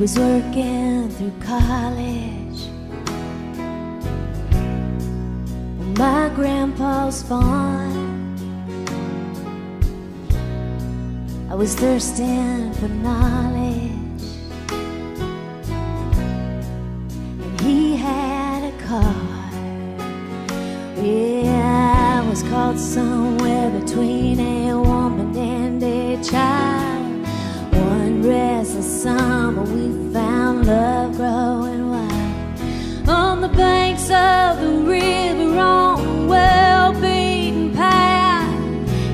was working through college on my grandpa's farm. I was thirsting for knowledge, and he had a car. Yeah, I was caught somewhere between a woman and a child. One restless summer we found love growing wild on the banks of the river on a well-beaten path.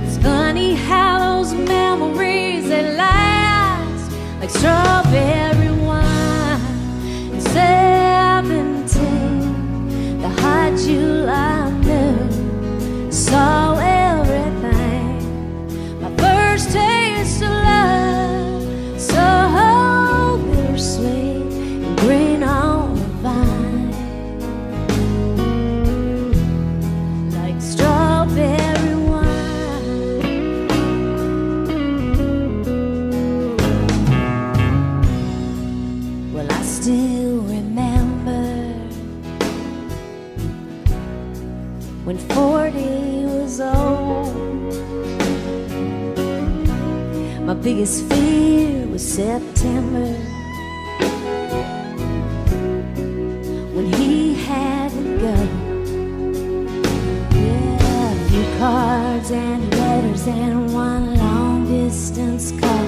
It's funny how those memories, they last like strawberry wine and 17, the hot July noon. Saw everything, my first taste of love, so bittersweet and green on the vine, like strawberry wine. Well, I still remember when 40 was old. My biggest fear was September, when he had to go. Yeah, a few cards and letters and one long distance call.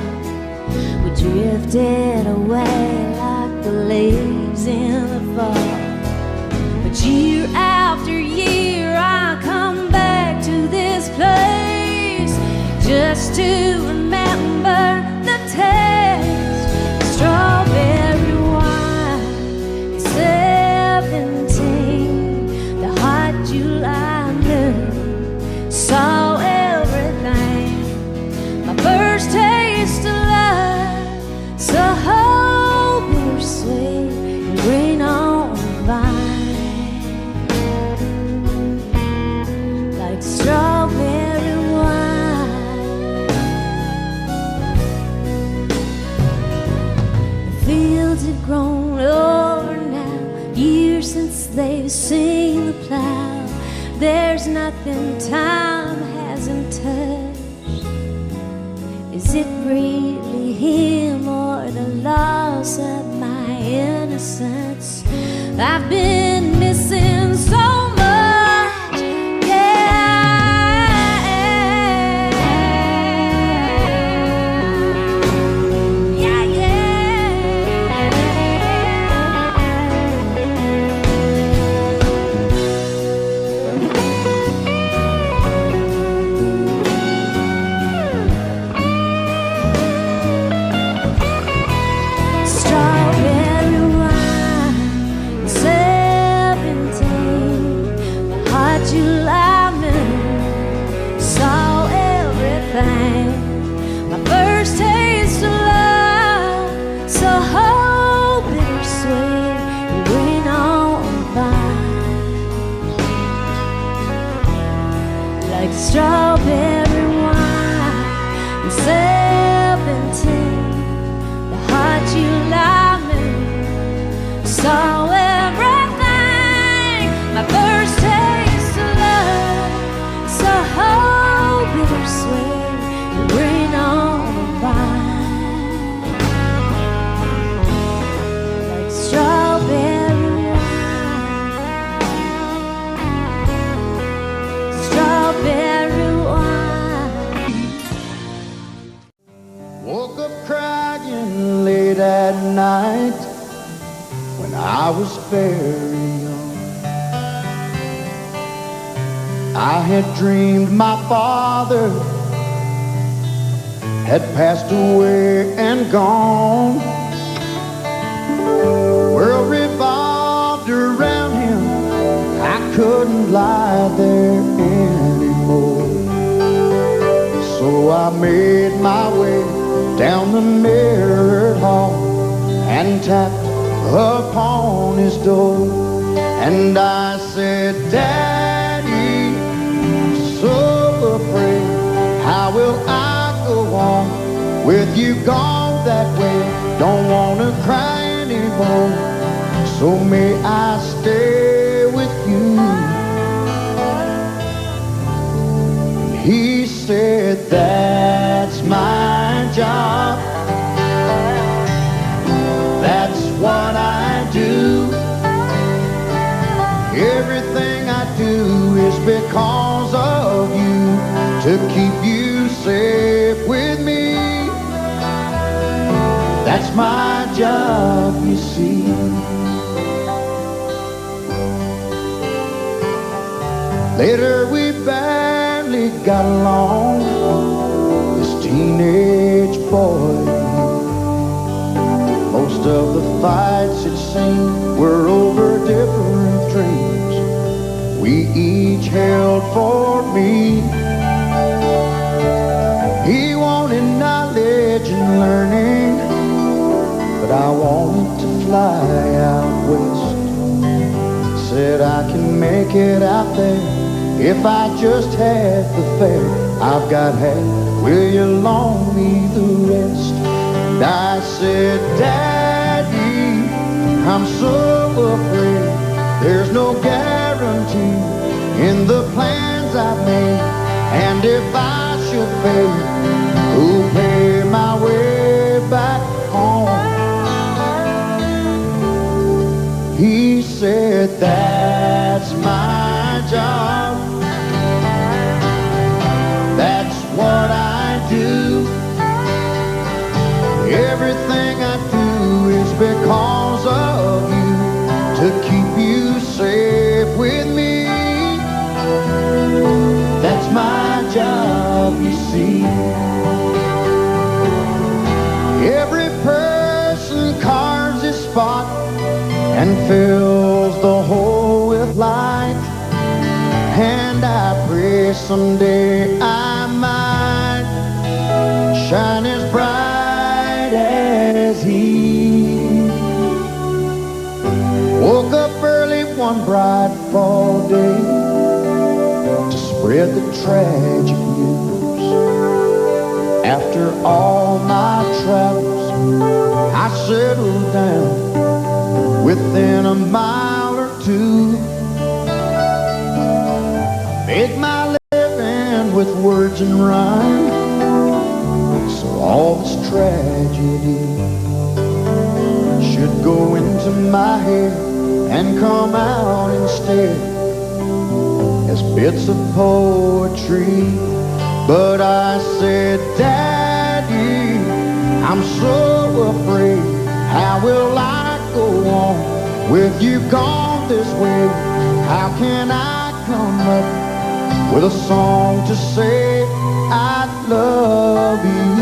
We drifted away like the leaves in the fall. But year after year I come back to this place just to remember the taste of strawberry wine. 17, the hot July noon. Saw everything, my first taste of love, so bittersweet and green on the vine, like strawberry wine. The fields have grown over now, years since they've seen the plow. There's nothing time hasn't touched. Is it really him or the loss of my innocence? I've been missing so much, yeah, yeah, yeah. Strawberry wine, 17, the hot July moon. Saw everything, my first taste of love, so bittersweet and green on the vine, like strawberry wine. 17, the hot July moon. Saw everything, my first taste of love, so bittersweet and green on the vine, like strawberry wine, strawberry wine. Woke up crying late at night when I was very young. I had dreamed my father had passed away and gone. The world revolved around him, I couldn't lie there anymore. So I made my way down the mirrored hall and tapped upon his door, and I said, Daddy, I'm so afraid, how will I go on with you gone that way? Don't wanna cry before, so may I stay with you. He said, that's my job, that's what I do. Everything I do is because of you, to keep you safe with me. That's my job, you see. Later we barely got along, this teenage boy. Most of the fights, it seemed, were over different dreams we each held for me. He wanted knowledge and learning, but I wanted to fly out west. Said I can make it out there if I just had the fare. I've got half, will you loan me the rest? And I said, Daddy, I'm so afraid there's no guarantee in the plans I've made. And if I should fail, who'll pay my way back home? He said, that's my job, that's what I do. Everything I do is because of you, to keep you safe with me. That's my job, you see. Every person carves his spot and fills the hole with light, and I pray someday I might shine as bright as he. Woke up early one bright fall day to spread the tragic news. After all my travels, I settled down within a mile or two. Made my living with words and rhyme, so all this tragedy should go into my head and come out instead as bits of poetry. But I said, Daddy, I'm so afraid, how will I go on with you gone this way? How can I come up with a song to say I love you?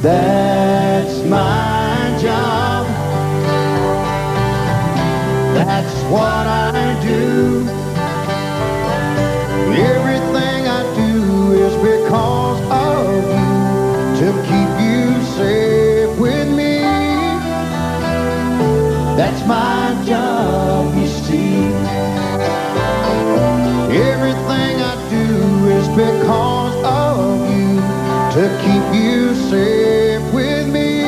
That's my job, that's what I do. Everything I do is because of you, to keep you safe with me. That's my job, you see. Everything I do is because of you, to keep you safe with me.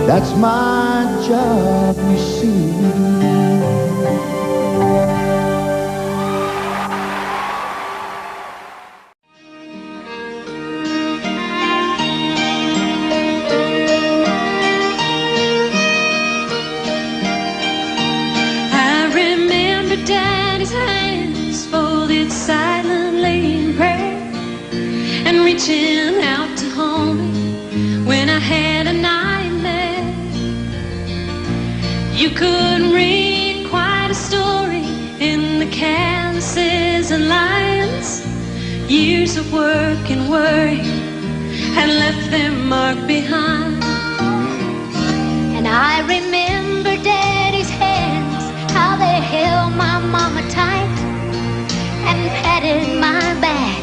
That's my job, you see. Daddy's hands folded silently in prayer, and reaching out to hold me when I had a nightmare. You could read quite a story in the canvases and lines. Years of work and worry had left their mark behind. And I remember Daddy's hands, how they held my mama tight and patted my back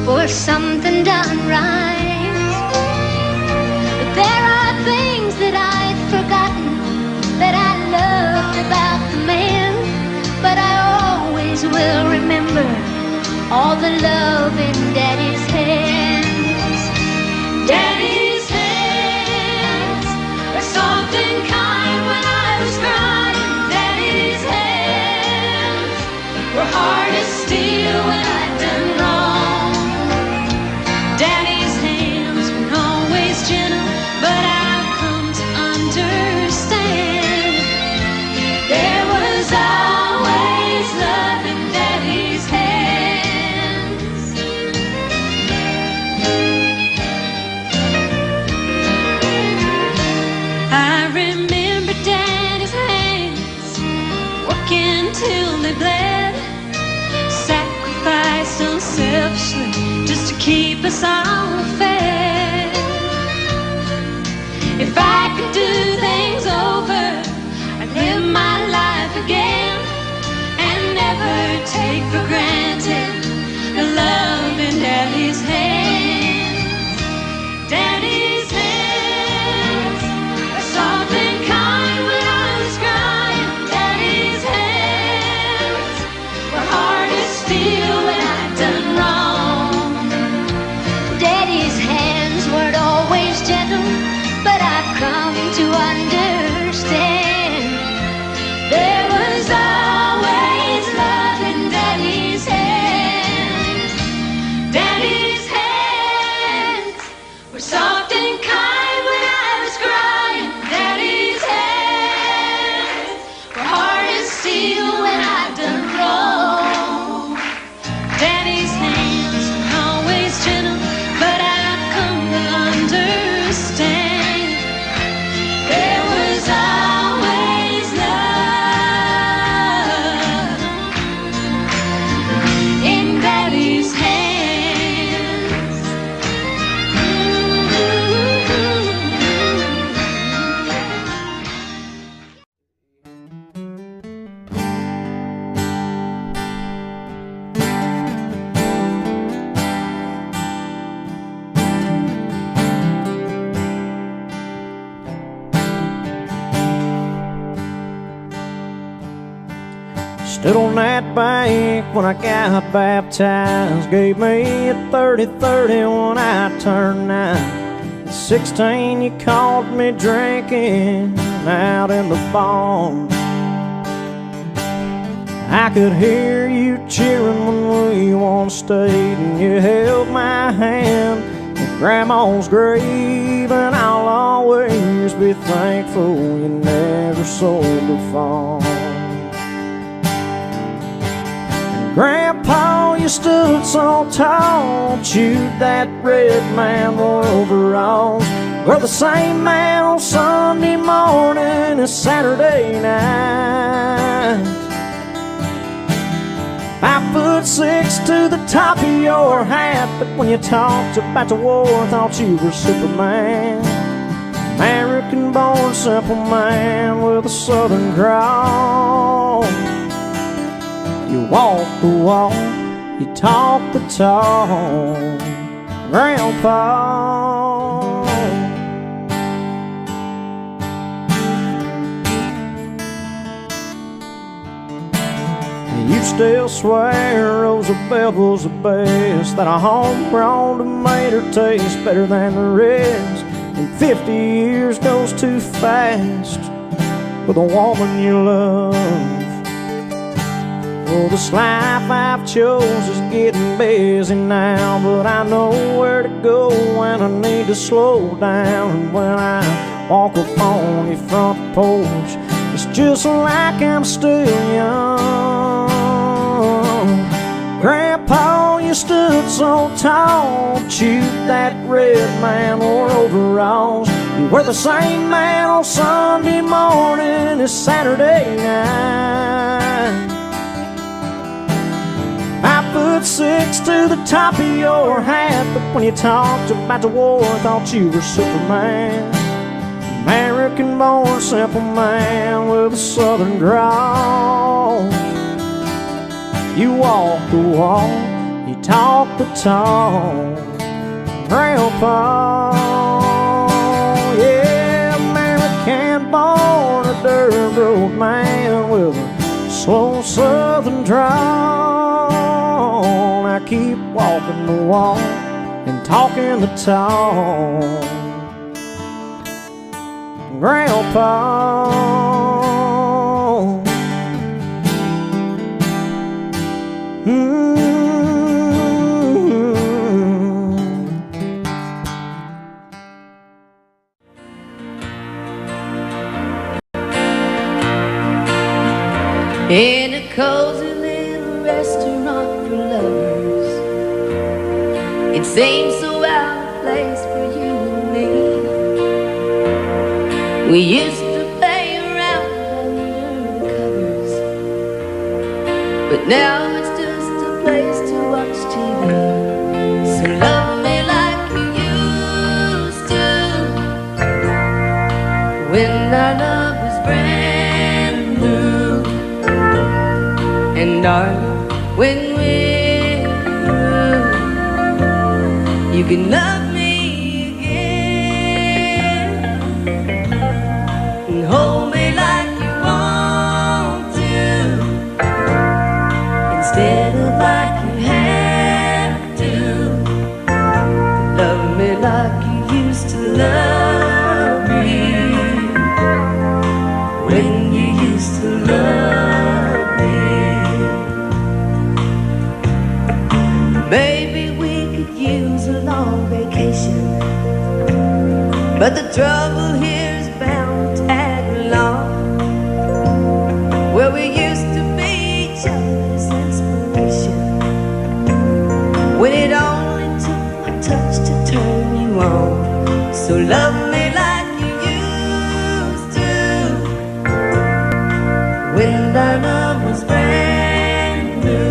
for something done right. But there are things that I'd forgotten that I loved about the man, but I always will remember all the love in Daddy's hair. bled, sacrificed so selfishly just to keep us all fed. If I could do things over, I'd live my life again and never take for granted the love in Daddy's hands. Daddy's hands are soft and kind when I was crying. Daddy's hands were hard as steel when I'd done wrong. Daddy's hands weren't always gentle, but I've come to understand there was always love in Daddy's hands. Daddy's hands were soft and kind when I was crying. Daddy's hands were hard as steel when I'd done wrong. Daddy's hands were always gentle, but I've come to understand there was always love in Daddy's hands. Stood on that bank when I got baptized, gave me a 30-30 when I turned 9. At 16 you caught me drinking out in the barn. I could hear you cheering when we once stayed, and you held my hand at Grandma's grave, and I'll always be thankful you never sold the farm. Grandpa, you stood so tall, chewed that red man wore overalls. We're the same man on Sunday morning and Saturday night. 5'6" to the top of your hat, but when you talked about the war, I thought you were Superman. American-born simple man with a southern drawl. You walk the walk, you talk the talk, Grandpa. You still swear Roosevelt was the best, that a homegrown tomato tastes better than the rest, and 50 years goes too fast with a woman you love. Well, this life I've chose is getting busy now, but I know where to go when I need to slow down. And when I walk up on your front porch, it's just like I'm still young. Grandpa, you stood so tall, chewed that red man wore overalls. You were the same man on Sunday morning as Saturday night. 5'6" to the top of your hat, but when you talked about the war, I thought you were Superman. American-born simple man with a southern drawl. You walk the walk, you talk the talk, Grandpa. Yeah, American-born, a dirt road man with a slow southern drawl. I keep walking the walk and talking the talk, Grandpa. In a cozy little restaurant for lovers, it seems so out of place for you and me. We used to play around under the covers, Now it's just a place to watch TV. So love me like you used to, when our love was brand new. And darling, when we're through, you can love me again and hold me like you want to, instead of like you have to. Love me like you used to love me, when you used to love me. Maybe we could use a long vacation, but the trouble here is bound to tag along. Where we used to be each other's inspiration, when it only took a touch to turn you on. So love me like you used to, when our love was brand new.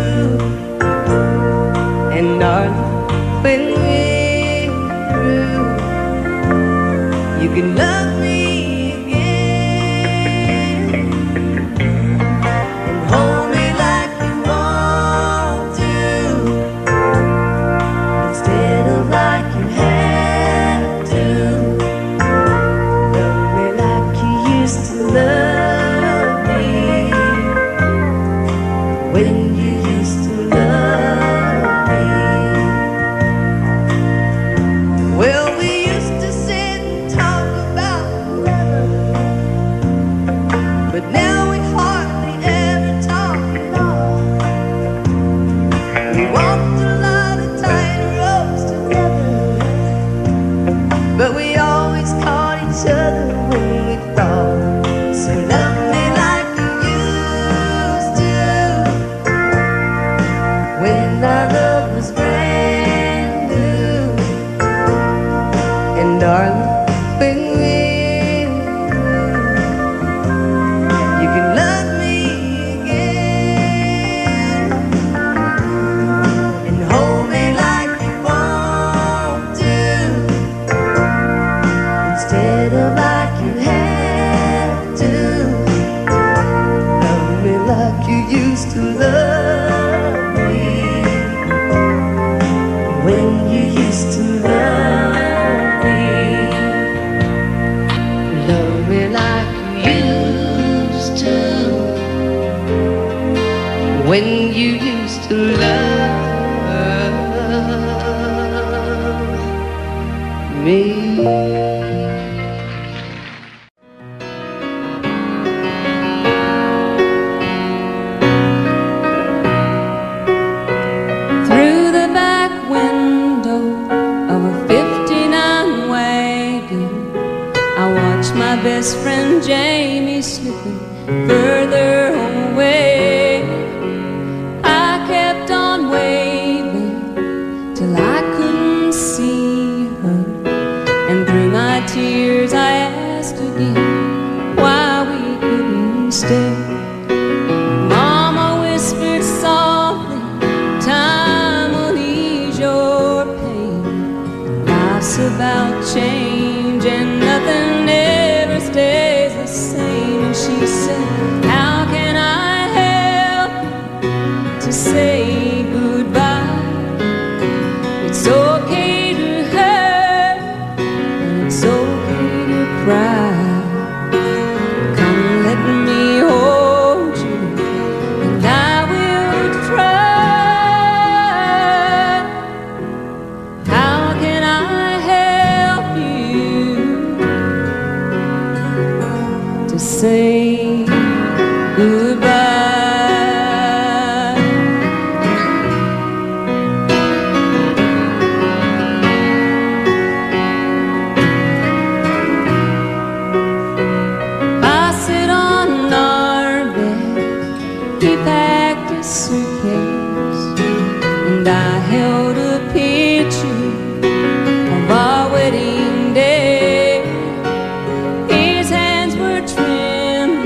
And darling, when we're through, you can love me again and hold me like you want to, instead of like you have to. Love me like you used to love me, when you used to love me. Well, we used to sit and talk about the weather, but now we hardly ever talk at all. We walked a lot of tight roads together, but we always caught each other when we fall. So love me like you used to, when our love was brand new. And darling, when we're through, you can love me again and hold me like you want to, instead of like you have to. Love me like you used to love me, when you used to love me. Love me like you used to, when you used to love me. Through the back window of a 59 wagon, I watched my best friend Jamie slipping further away. I kept on waving till I couldn't see her, and through my tears I asked again why we couldn't stay. Mama whispered softly, time will ease your pain. Life's about change and nothing ever stays the same. And she said, how can I help to say goodbye? It's okay to hurt, and it's okay to cry. Come, let me hold you, and I will try. How can I help you to say goodbye? I sit on our bed, he packed his suitcase, and I held a picture of our wedding day. His hands were trembling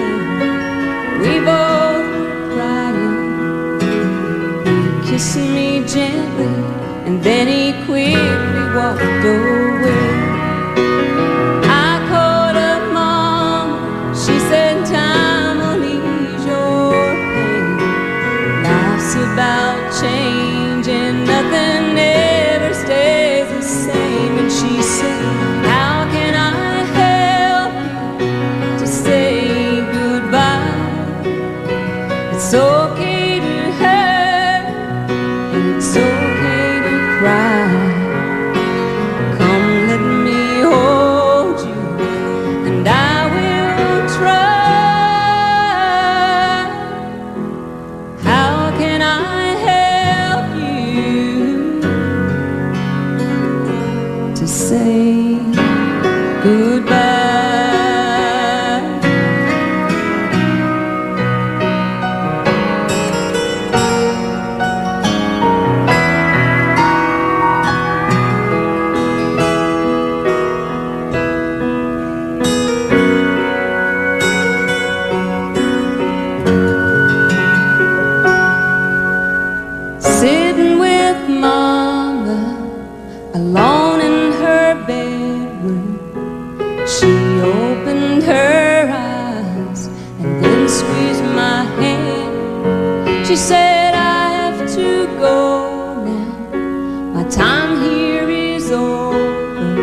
She said, I have to go now, my time here is over.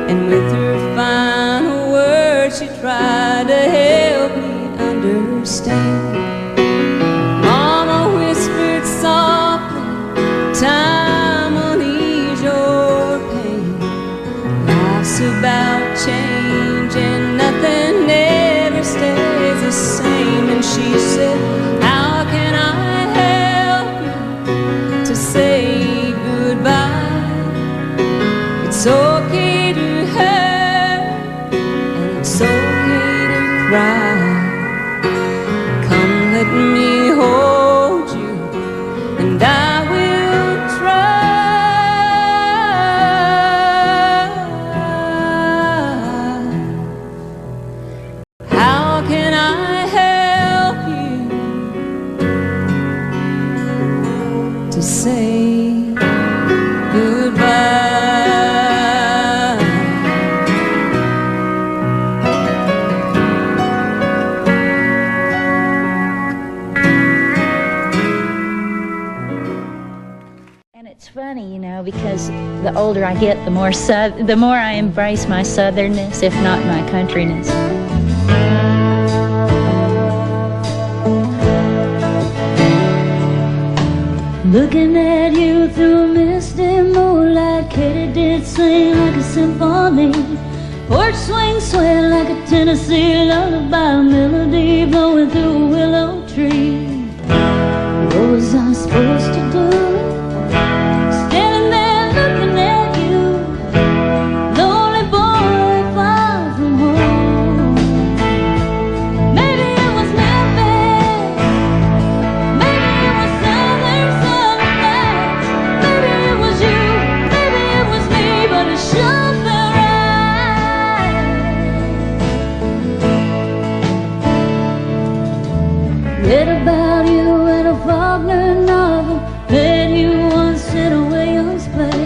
And with her final words, she tried to help me understand. Mama whispered softly, time will ease your pain. Life's about change and nothing ever stays the same. And she said, how can I help you to say goodbye? It's okay to hurt and it's okay to cry. Come, let me hold you and I will try. How can I help you to say goodbye? And it's funny, you know, because the older I get, the more I embrace my southernness, if not my countryness. Looking at you through a misty moonlight, Katy did sing like a symphony. Porch swing swayed like a Tennessee lullaby, melody blowing through a willow tree. What was I supposed to do? Standing there looking at you, lonely boy far from home. Maybe it was Memphis, maybe it was Southern sunlight, maybe it was you, maybe it was me, but it sure felt right. Read about you in a Faulkner novel, read you once in a Williams play,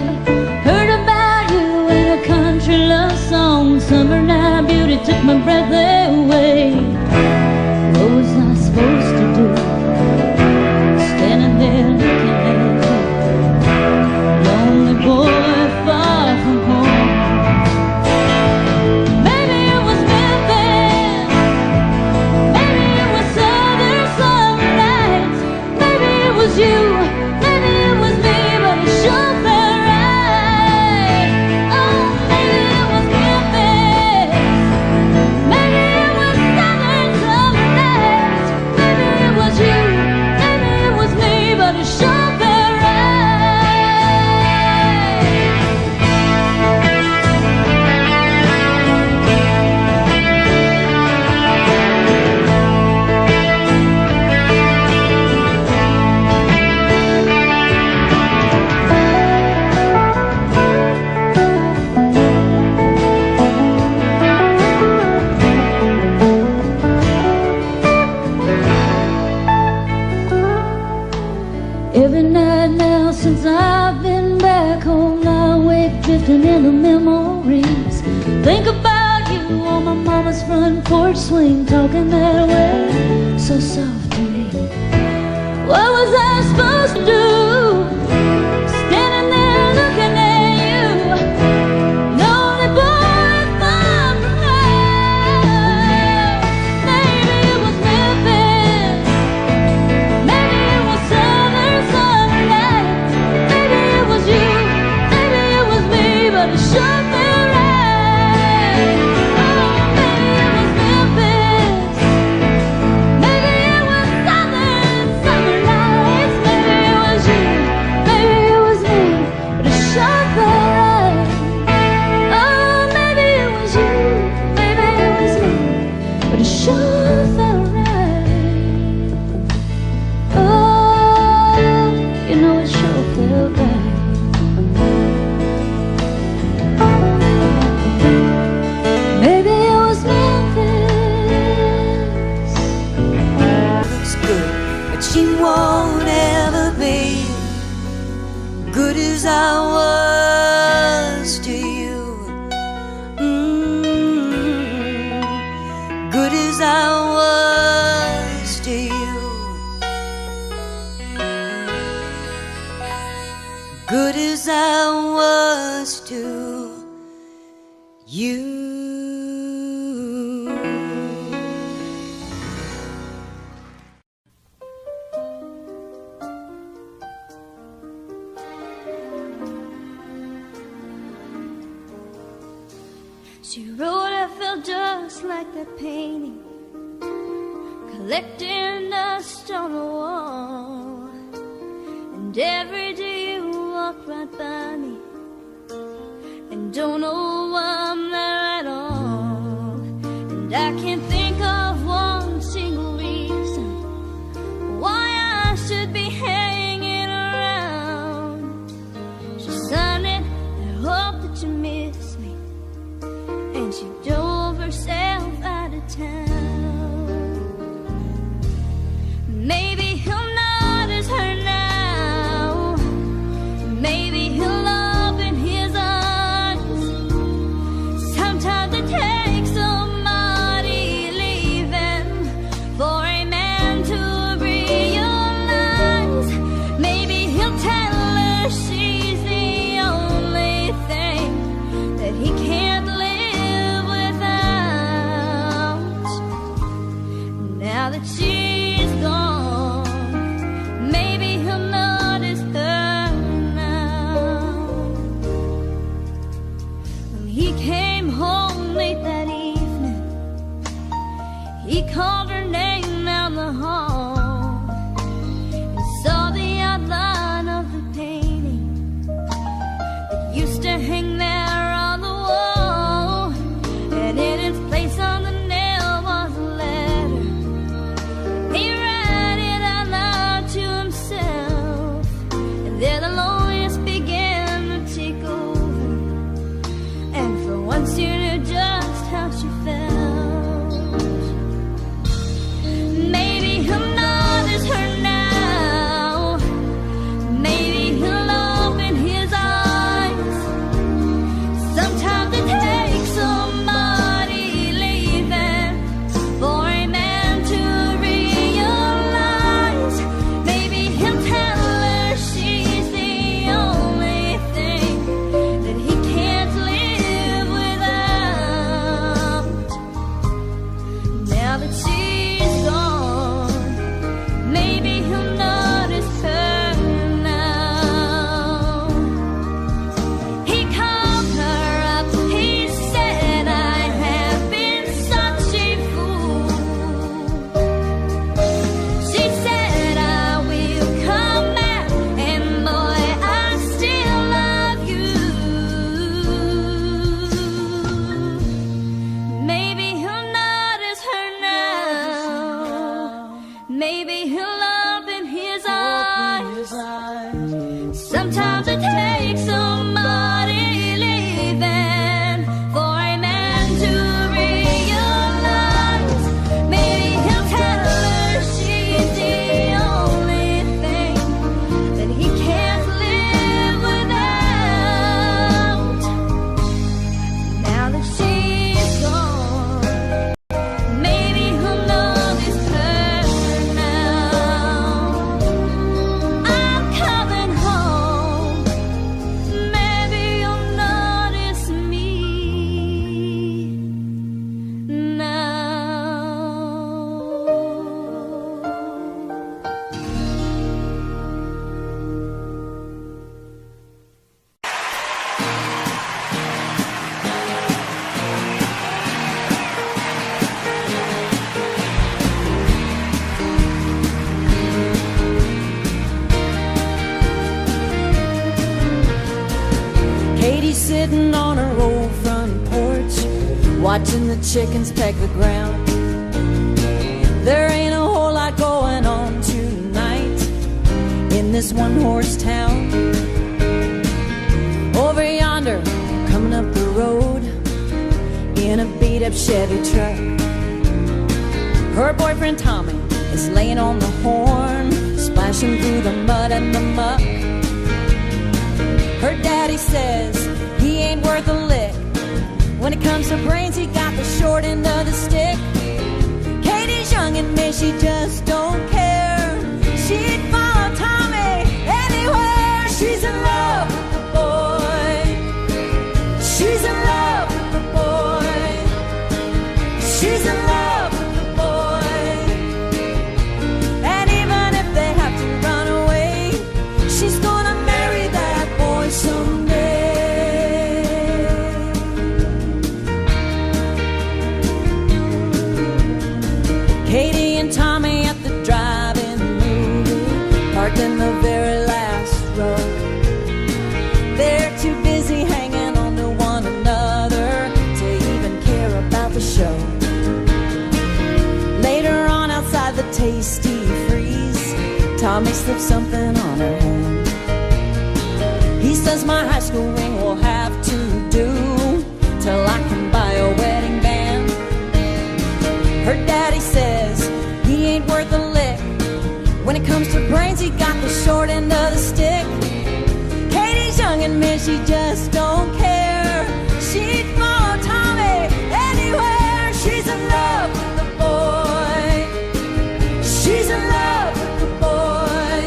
heard about you in a country love song. Summer night beauty took my breath away. What was I supposed to do? Standing there looking at you, lonely boy far from home. Maybe it was Memphis, maybe it was Southern sunlight, maybe it was you, maybe it was me, but it sure felt right. Oh, maybe it was Memphis, maybe it was Southern sunlight, maybe it was you, maybe it was me, but it sure felt right. Every night now since I've been back home, I wake drifting in the memories. Think about you on my mama's front porch swing, talking that way so soft to me. What was I supposed to do? Standing there looking at you, lonely boy far from home. Maybe it was Memphis, maybe it was Southern sunlight, maybe it was you, maybe it was me, but it sure felt right. Oh, maybe it was Memphis, maybe it was Southern summer nights, maybe it was you, you. She wrote, I felt just like that painting, collecting dust on the wall. And every day you walk right by me and don't know why I'm there at all. And I can't think of one single reason why I should be hanging around. She signed it, I hope that you miss me. And she drove herself out of town. Maybe he'll notice her now. Maybe he'll open his eyes. Sometimes it takes somebody leaving for a man to realize. Maybe he'll tell her she's the only thing that he can't live. Now that she's gone, maybe he'll notice her now. When he came home late that evening, he called her name down the hall and saw the outline of the painting that used to hang there on the wall. And in its place on the nail was a letter. He read it out loud to himself, and there the loneliness began to take over. And for once you knew just how she felt. Maybe he'll notice her now. Maybe he'll open his eyes. Sometimes it takes somebody leaving for a man to realize. Maybe he'll tell her she's the only thing that he can't live without. Now that she's gone, maybe he'll notice her now. He called her up, he said, I have been such a fool. She said, I will come back, and boy, I still love you. Maybe he'll notice her now. Maybe he'll open his eyes. Sometimes it takes somebody leaving for a man to realize. Maybe he'll tell her she's the only thing that he can't live without. Now that she's gone, maybe he'll notice her now. I'm coming home. Maybe you'll notice me now. Katie's sitting on her old front porch, watching the chickens peck the ground. There ain't a whole lot going on tonight in this one-horse town. Over yonder, coming up the road in a beat-up Chevy truck, her boyfriend Tommy is laying on the horn, splashing through the mud and the muck. Her daddy says he ain't worth a lick. When it comes to brains, he got the short end of the stick. Katie's young and may she just don't care. She'd follow Tommy anywhere. She's in love with the boy. She's in love with the boy. the show. Later on outside the Tasty Freeze, Tommy slipped something on her hand. He says my high school ring will have to do till I can buy a wedding band. Her daddy says he ain't worth a lick. When it comes to brains, he got the short end of the stick. Katie's young and mid, she just don't care. She'd follow Tommy anywhere. She's in love with the boy. She's in love with the boy.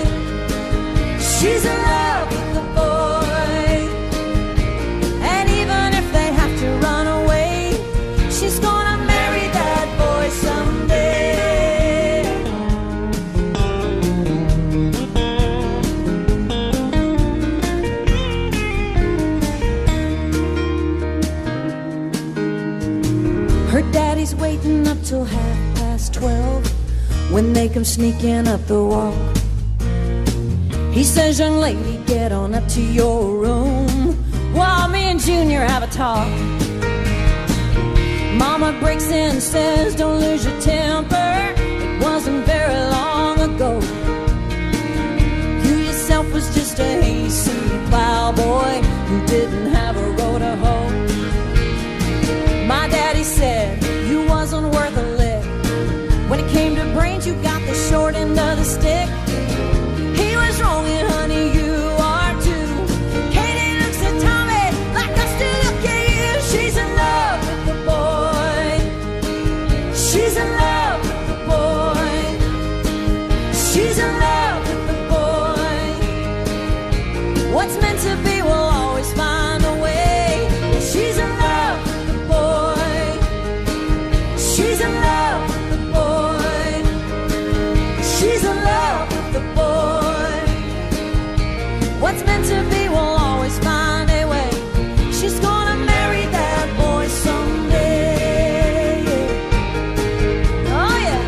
She's in love with the boy. And even if they have to run away, she's gonna marry that boy someday. Her daddy's waiting up till 12:30 when they come sneaking up the wall. He says, young lady, get on up to your room while me and Junior have a talk. Mama breaks in and says, don't lose your temper. It wasn't very long ago. You yourself was just a hasty plowboy who didn't have a row to hoe. My daddy said you wasn't worth a lick. When it came to brains, you got the short end of the stick. He was wrong, and honey, you are too. Katie looks at Tommy like I still look at you. She's in love with the boy. She's in love with the boy. She's in love with the boy. What's meant to be will always find a way. She's in love with the boy. She's in love with the boy. She's in love with the boy. What's meant to be will always find a way. She's gonna marry that boy someday. Oh yeah.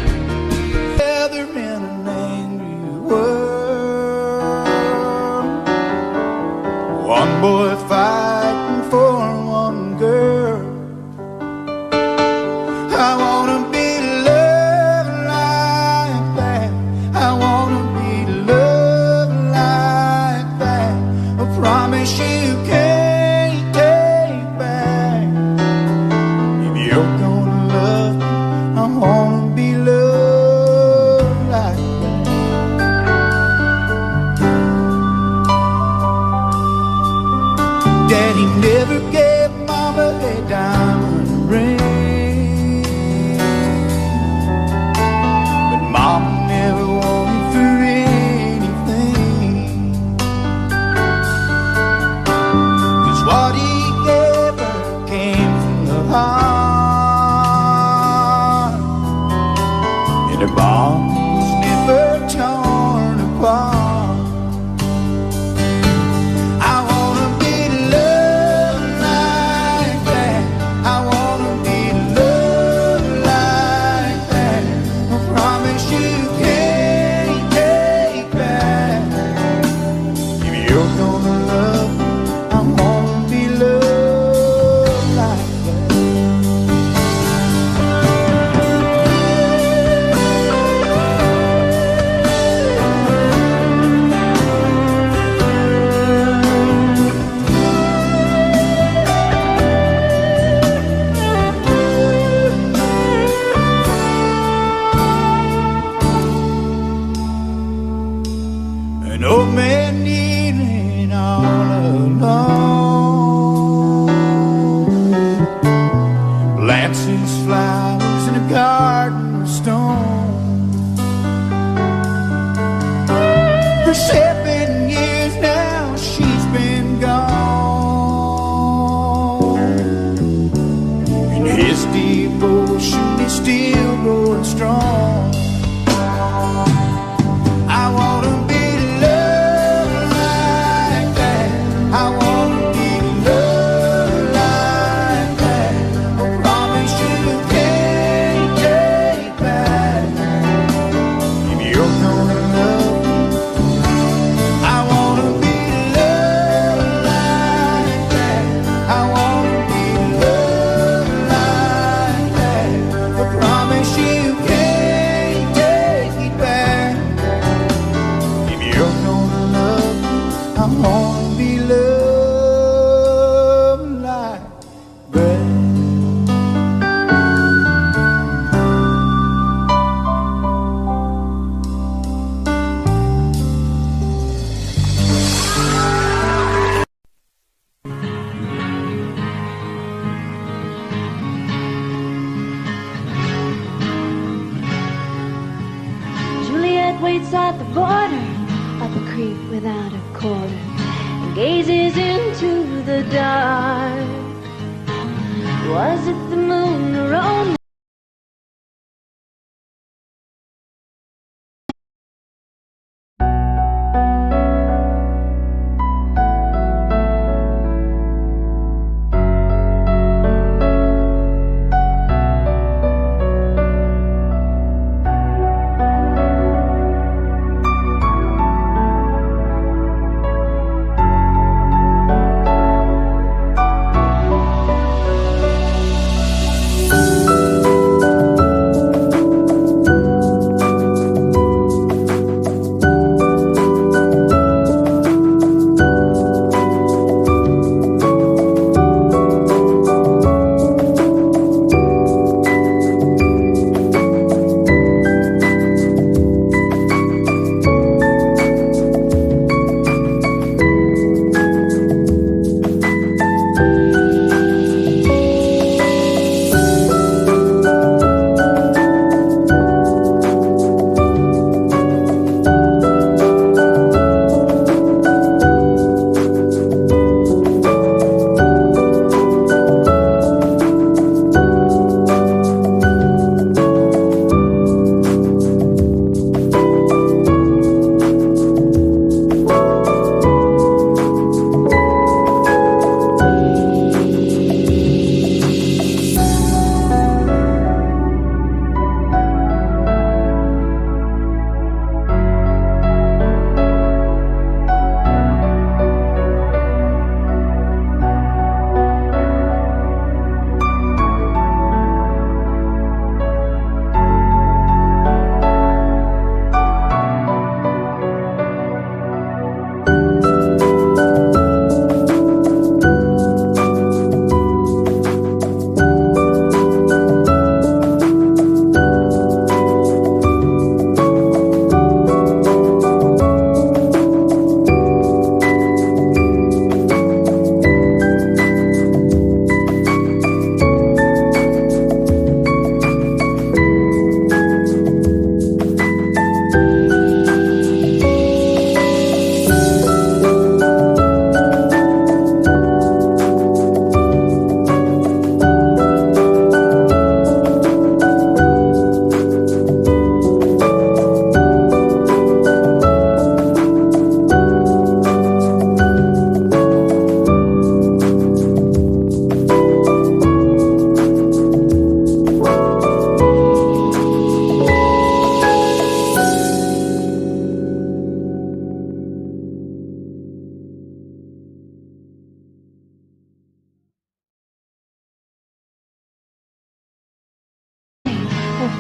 Together in an angry world, one boy fighting for one girl. I wanna be loved like that. I wanna be loved like that. A promise you can't take back. If you're gonna love me, I wanna be loved like that. Daddy never gave Mama a diamond ring, but Mama never wanted for anything. 'Cause what he gave her came from the heart, and the bond was never torn apart. I wanna be loved like that. I wanna be loved like that. A promise you can't take back. If you're gonna love me, I wanna be loved like that. An old man kneeling all alone, plants his flowers in a garden of stone. For 7 years now she's been gone, and his devotion is still going strong. I wanna be loved like that. I wanna be loved like that. A promise you can't take back. If you're gonna love me, I wanna be loved like that. I wanna be loved like waits at the border, up a creek without a quarter, and gazes into the dark. Was it the moon or only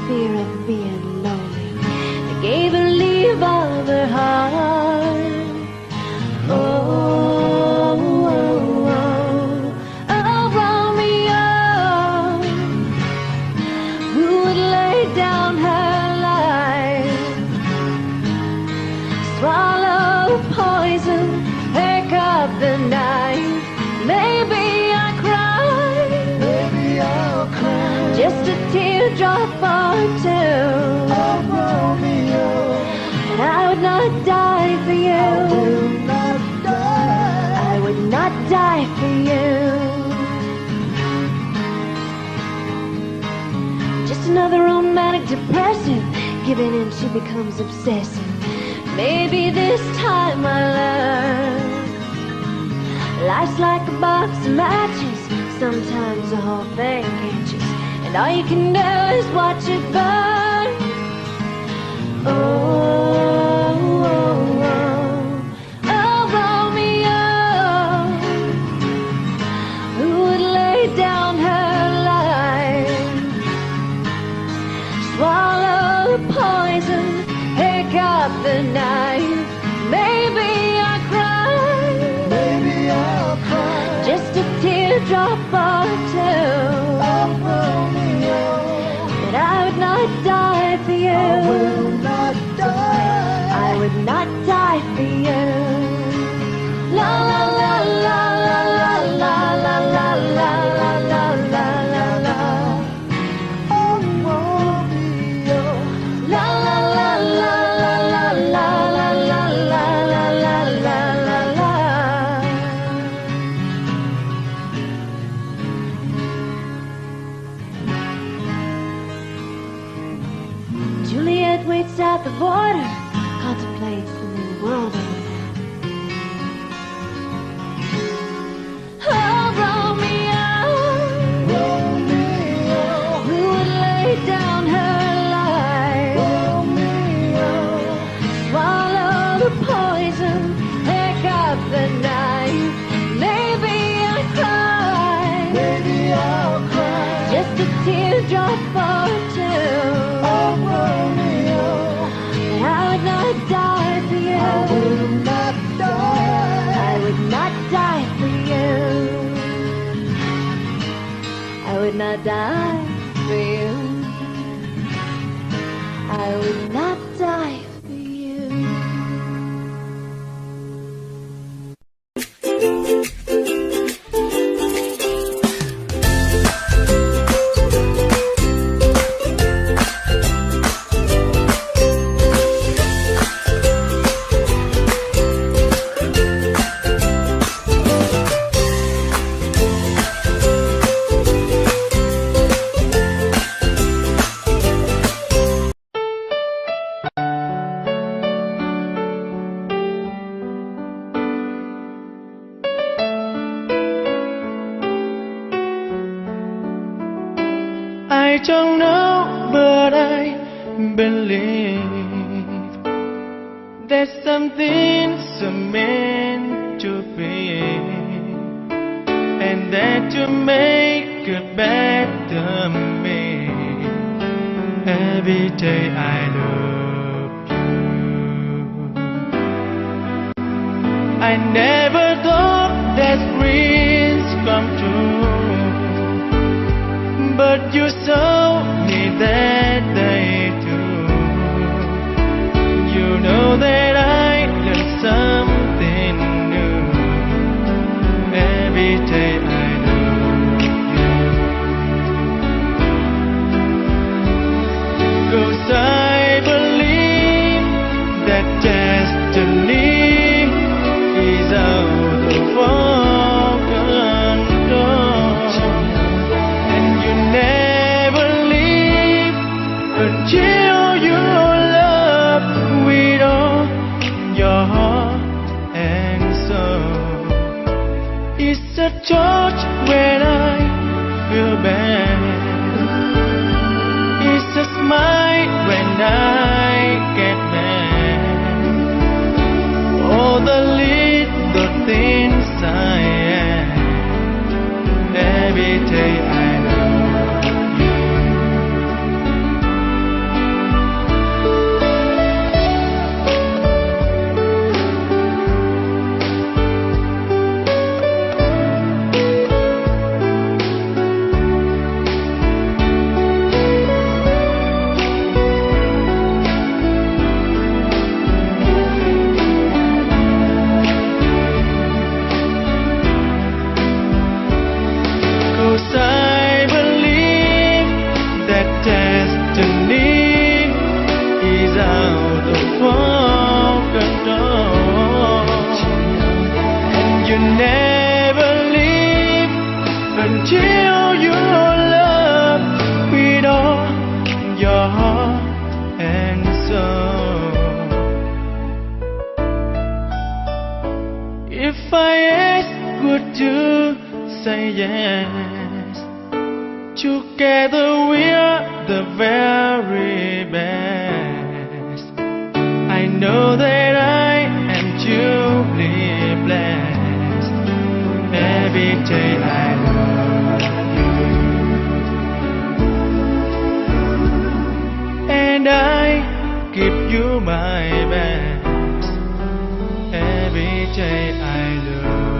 fear of being lonely? They gave her leave of her heart. Oh, oh, oh, oh, Romeo, who would lay down her life, swallow poison, pick up the knife. Maybe I cry, Maybe I'll cry. just a teardrop or two. Oh, Romeo, And I would not die for you. will not die. I would not die for you. Just another romantic depressive. Giving in, she becomes obsessive. Maybe this time I learn. Life's like a box of matches. Sometimes the whole thing catches, and all you can do is watch it burn. Oh, oh, oh, oh, Romeo, who would lay down her life, swallow the poison, pick up the knife. Maybe I cry, Maybe I'll cry. just a teardrop or two. Oh, Romeo, But I would not die for you. I will not die. waits at the border, contemplates the new world order. Oh, Romeo, who would lay down her life, swallow the poison, pick up the knife. Maybe I'll cry, just a teardrop or two. Oh, Romeo, I would not die for you. I would not die for you. I would not die for you. I would not die for you. I don't know, but I believe there's something so meant to be, and that to make it better me. Every day I love you. I never thought that dreams come true, but you showed me that they do. You know that I learned something new. Every day I love you. 'Cause I believe that destiny is out of broken door, and you never leave until you love with all your heart and soul. It's a touch when I feel bad, it's a smile when I get mad. All the little things I am. Every day I love you. Until you love with all your heart and soul. If I ask, would you say yes? Together we're the very best. I know that I am truly blessed. Every day I love you, and I give you my best. Every day I love you.